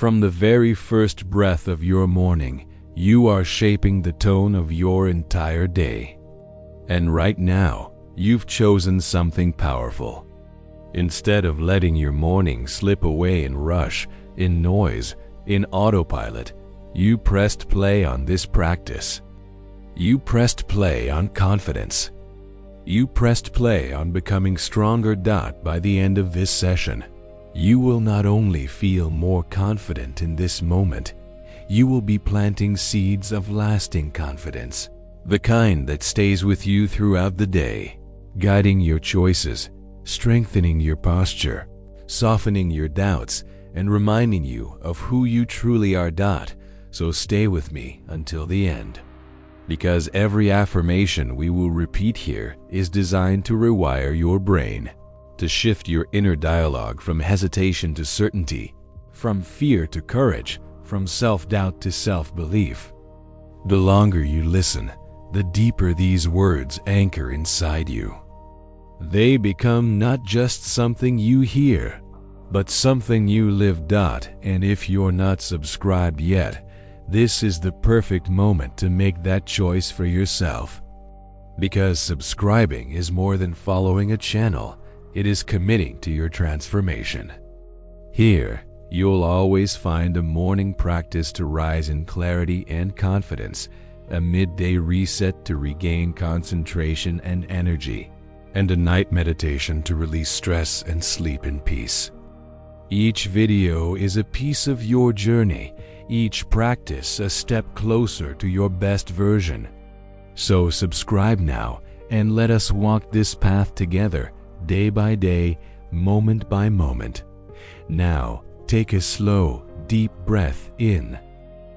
From the very first breath of your morning, you are shaping the tone of your entire day. And right now, you've chosen something powerful. Instead of letting your morning slip away in rush, in noise, in autopilot, you pressed play on this practice. You pressed play on confidence. You pressed play on becoming stronger. By the end of this session, you will not only feel more confident in this moment, you will be planting seeds of lasting confidence, the kind that stays with you throughout the day, guiding your choices, strengthening your posture, softening your doubts, and reminding you of who you truly are. So stay with me until the end, because every affirmation we will repeat here is designed to rewire your brain, to shift your inner dialogue from hesitation to certainty, from fear to courage, from self-doubt to self-belief. The longer you listen, the deeper these words anchor inside you. They become not just something you hear, but something you live. And if you're not subscribed yet, this is the perfect moment to make that choice for yourself. Because subscribing is more than following a channel, it is committing to your transformation. Here, you'll always find a morning practice to rise in clarity and confidence, a midday reset to regain concentration and energy, and a night meditation to release stress and sleep in peace. Each video is a piece of your journey, each practice a step closer to your best version. So subscribe now and let us walk this path together, day by day, moment by moment. Now, take a slow, deep breath in.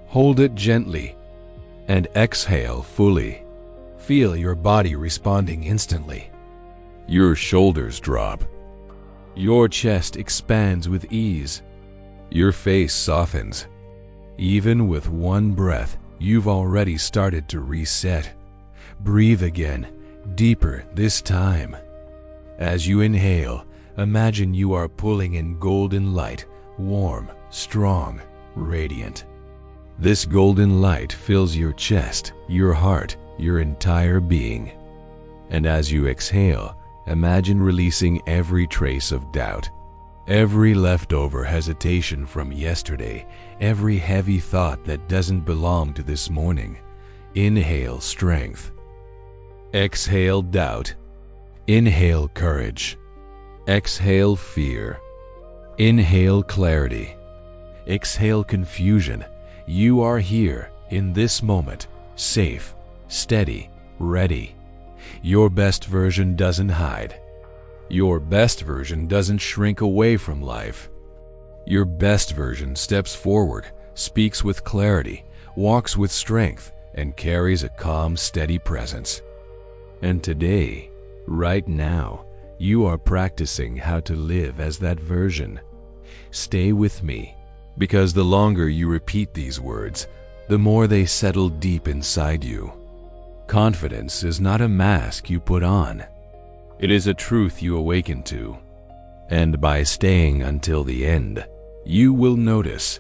Hold it gently and exhale fully. Feel your body responding instantly. Your shoulders drop. Your chest expands with ease. Your face softens. Even with one breath, you've already started to reset. Breathe again, deeper this time. As you inhale, imagine you are pulling in golden light, warm, strong, radiant. This golden light fills your chest, your heart, your entire being. And as you exhale, imagine releasing every trace of doubt, every leftover hesitation from yesterday, every heavy thought that doesn't belong to this morning. Inhale strength. Exhale doubt. Inhale courage. Exhale fear. Inhale clarity. Exhale confusion. You are here, in this moment, safe, steady, ready. Your best version doesn't hide. Your best version doesn't shrink away from life. Your best version steps forward, speaks with clarity, walks with strength, and carries a calm, steady presence. And today, right now, you are practicing how to live as that version. Stay with me, because the longer you repeat these words, the more they settle deep inside you. Confidence is not a mask you put on. It is a truth you awaken to. And by staying until the end, you will notice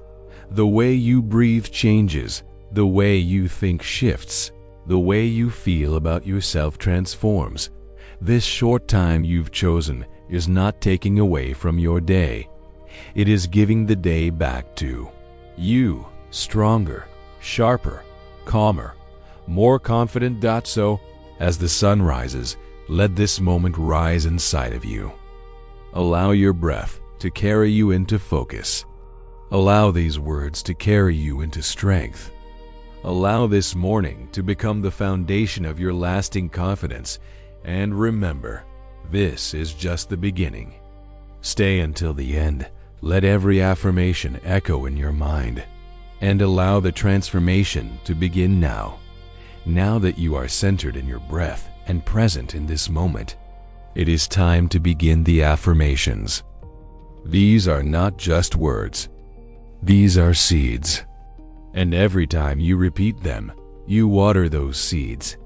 the way you breathe changes, the way you think shifts, the way you feel about yourself transforms. This short time you've chosen is not taking away from your day. It is giving the day back to you, stronger, sharper, calmer, more confident. So, as the sun rises, let this moment rise inside of you. Allow your breath to carry you into focus. Allow these words to carry you into strength. Allow this morning to become the foundation of your lasting confidence. And remember, this is just the beginning. Stay until the end. Let every affirmation echo in your mind. And allow the transformation to begin now. Now that you are centered in your breath and present in this moment, it is time to begin the affirmations. These are not just words. These are seeds. And every time you repeat them, you water those seeds,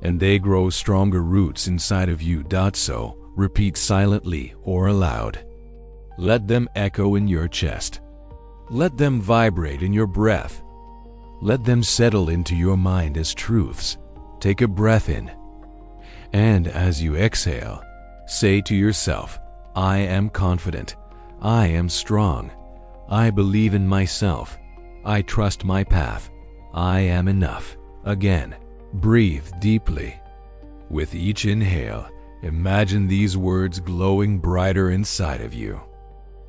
and they grow stronger roots inside of you. So, repeat silently or aloud. Let them echo in your chest. Let them vibrate in your breath. Let them settle into your mind as truths. Take a breath in. And as you exhale, say to yourself, I am confident. I am strong. I believe in myself. I trust my path. I am enough. Again, breathe deeply. With each inhale, imagine these words glowing brighter inside of you.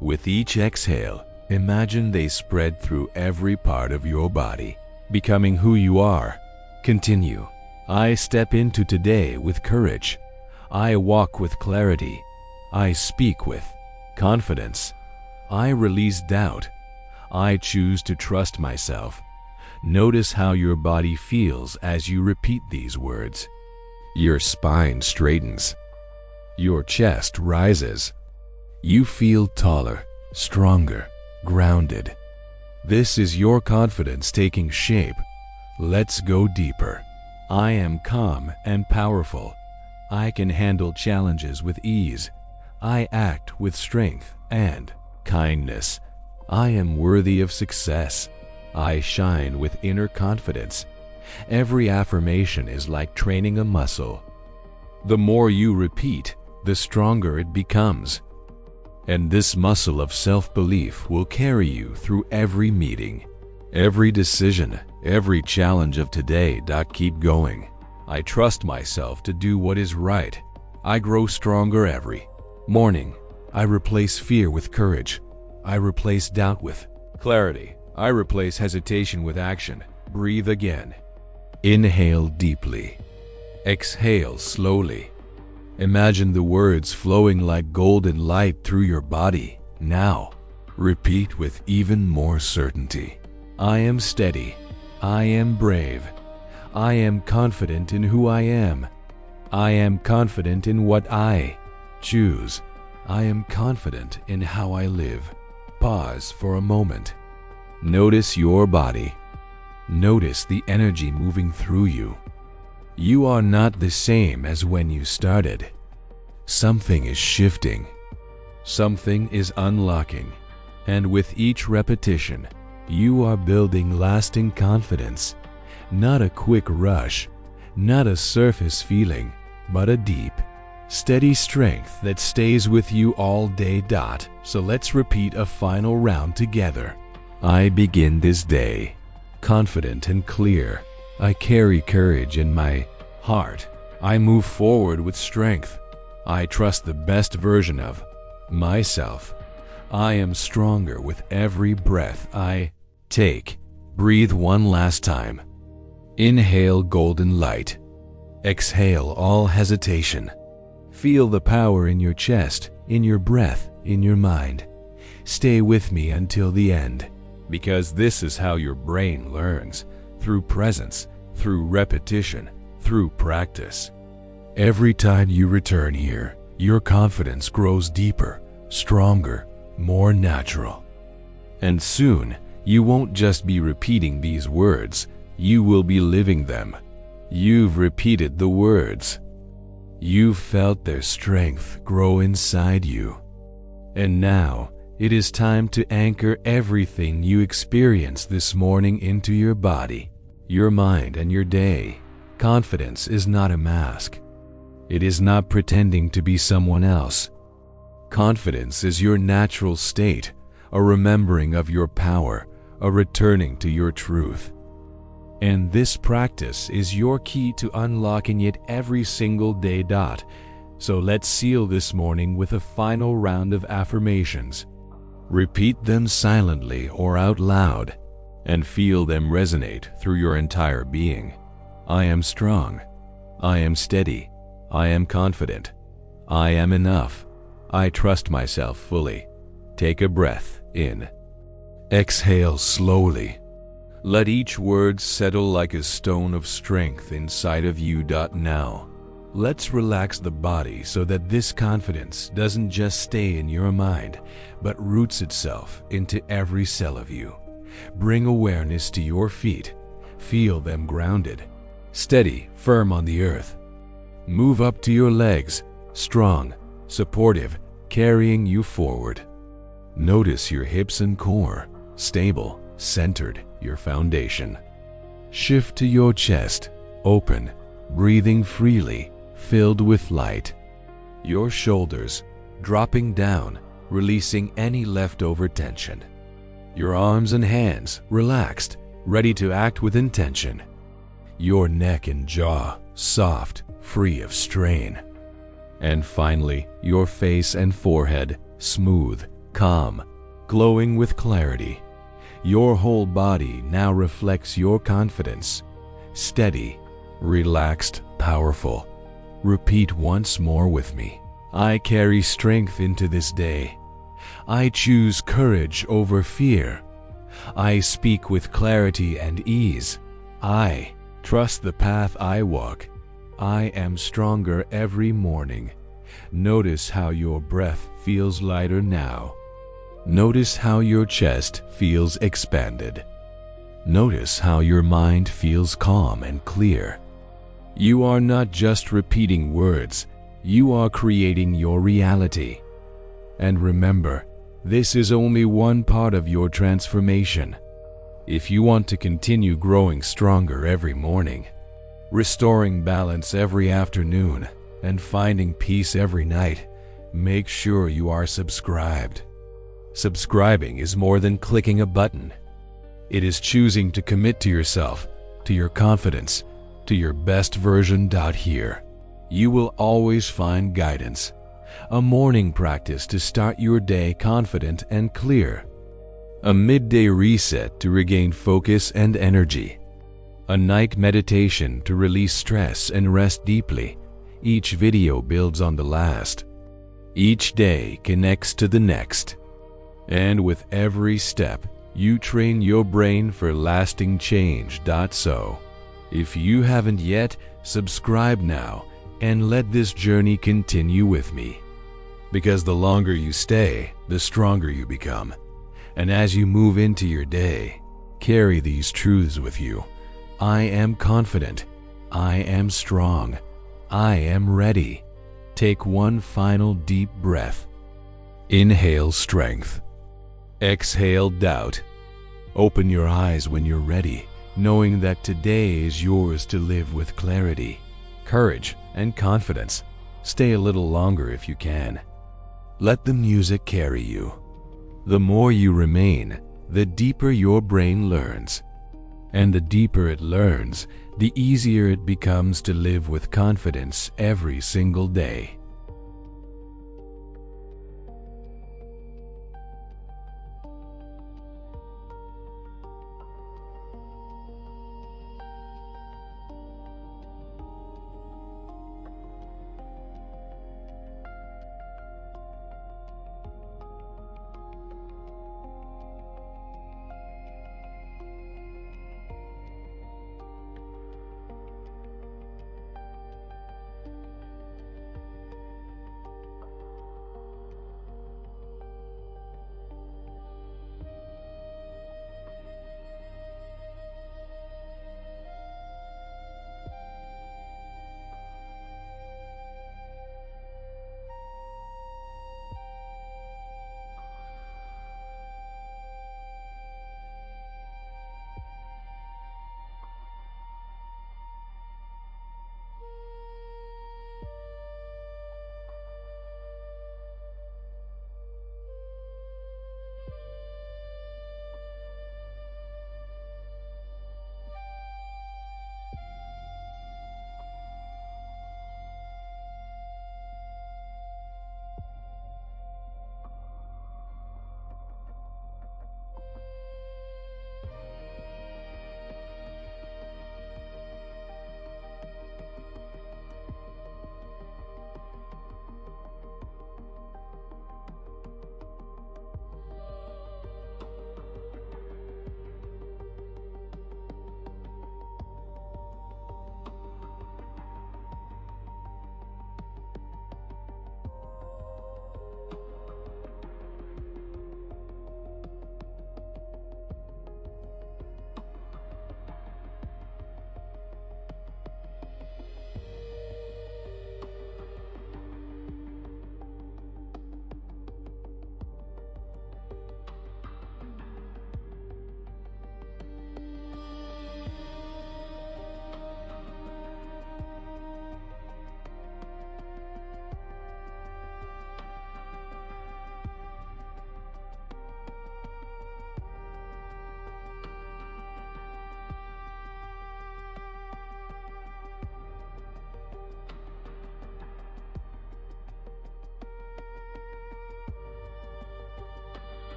With each exhale, imagine they spread through every part of your body, becoming who you are. Continue. I step into today with courage. I walk with clarity. I speak with confidence. I release doubt. I choose to trust myself. Notice how your body feels as you repeat these words. Your spine straightens. Your chest rises. You feel taller, stronger, grounded. This is your confidence taking shape. Let's go deeper. I am calm and powerful. I can handle challenges with ease. I act with strength and kindness. I am worthy of success. I shine with inner confidence. Every affirmation is like training a muscle. The more you repeat, the stronger it becomes. And this muscle of self-belief will carry you through every meeting, every decision, every challenge of today. Keep going. I trust myself to do what is right. I grow stronger every morning. I replace fear with courage. I replace doubt with clarity. I replace hesitation with action. Breathe again. Inhale deeply. Exhale slowly. Imagine the words flowing like golden light through your body. Now, repeat with even more certainty. I am steady. I am brave. I am confident in who I am. I am confident in what I choose. I am confident in how I live. Pause for a moment. Notice your body. Notice the energy moving through you. You are not the same as when you started. Something is shifting. Something is unlocking. And with each repetition, you are building lasting confidence. Not a quick rush, not a surface feeling, but a deep, steady strength that stays with you all day. So let's repeat a final round together. I begin this day confident and clear. I carry courage in my heart. I move forward with strength. I trust the best version of myself. I am stronger with every breath I take. Breathe one last time. Inhale golden light. Exhale all hesitation. Feel the power in your chest, in your breath, in your mind. Stay with me until the end, because this is how your brain learns, through presence, through repetition, through practice. Every time you return here, your confidence grows deeper, stronger, more natural. And soon, you won't just be repeating these words, you will be living them. You've repeated the words. You've felt their strength grow inside you. And now, it is time to anchor everything you experienced this morning into your body, your mind, and your day. Confidence is not a mask. It is not pretending to be someone else. Confidence is your natural state, a remembering of your power, a returning to your truth. And this practice is your key to unlocking it every single day. So let's seal this morning with a final round of affirmations. Repeat them silently or out loud, and feel them resonate through your entire being. I am strong. I am steady. I am confident. I am enough. I trust myself fully. Take a breath in. Exhale slowly. Let each word settle like a stone of strength inside of you. Now, let's relax the body so that this confidence doesn't just stay in your mind, but roots itself into every cell of you. Bring awareness to your feet. Feel them grounded, steady, firm on the earth. Move up to your legs, strong, supportive, carrying you forward. Notice your hips and core. stable, centered, your foundation. Shift to your chest, open, breathing freely, filled with light. Your shoulders dropping down, releasing any leftover tension. Your arms and hands relaxed, ready to act with intention. Your neck and jaw soft, free of strain. And finally, your face and forehead smooth, calm, glowing with clarity. Your whole body now reflects your confidence. Steady, relaxed, powerful. Repeat once more with me. I carry strength into this day. I choose courage over fear. I speak with clarity and ease. I trust the path I walk. I am stronger every morning. Notice how your breath feels lighter now. Notice how your chest feels expanded. Notice how your mind feels calm and clear. You are not just repeating words, you are creating your reality. And remember, this is only one part of your transformation. If you want to continue growing stronger every morning, restoring balance every afternoon, and finding peace every night, make sure you are subscribed. Subscribing is more than clicking a button. It is choosing to commit to yourself, to your confidence, to your best version. Here, you will always find guidance, a morning practice to start your day confident and clear, a midday reset to regain focus and energy, a night meditation to release stress and rest deeply. Each video builds on the last. Each day connects to the next. And with every step, you train your brain for lasting change. So, if you haven't yet, subscribe now and let this journey continue with me. Because the longer you stay, the stronger you become. And as you move into your day, carry these truths with you. I am confident. I am strong. I am ready. Take one final deep breath. Inhale strength. Exhale doubt. Open your eyes when you're ready, knowing that today is yours to live with clarity, courage, and confidence. Stay a little longer if you can. Let the music carry you. The more you remain, the deeper your brain learns. And the deeper it learns, the easier it becomes to live with confidence every single day.